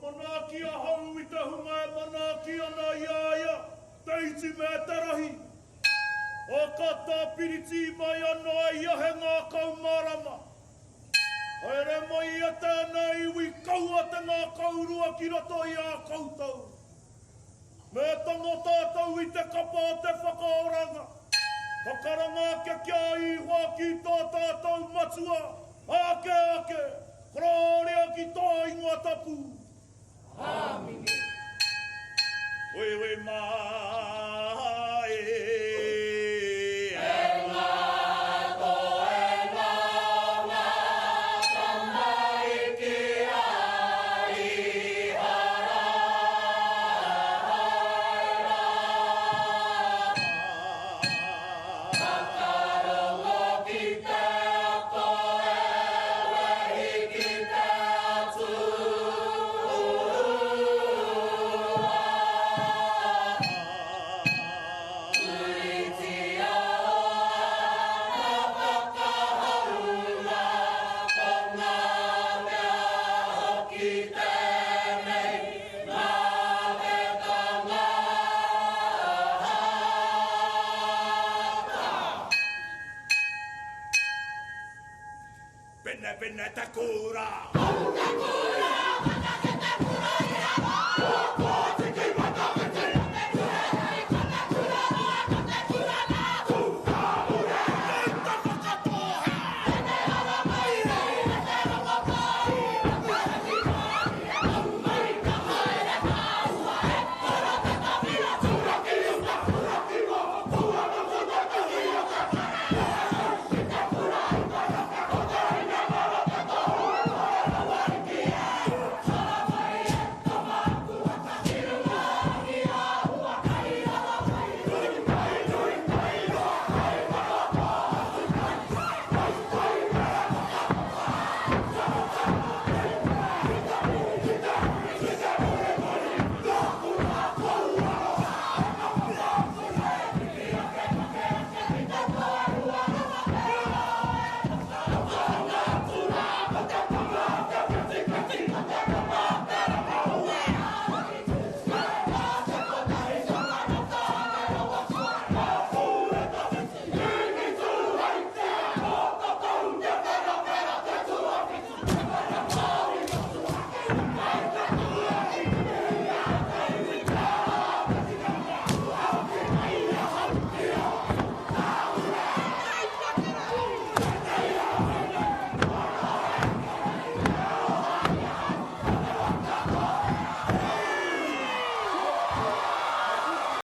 Manaki a hau I te hunga e manaki ana iaia, teiti me te rahi. O kata piriti mai ana I ahe ngā kaumarama. Haere mai a tēnei ui kaua te ngā kaurua ki roto I a koutou. Me tongo tātou I te kapa o te whakaoranga. Kakaranga ke kia I hoa ki tō tātou matua. Ake ake, kororea ki tō ingoa tapu. Āmine. Wewe mai. Pene pene takura. Takura.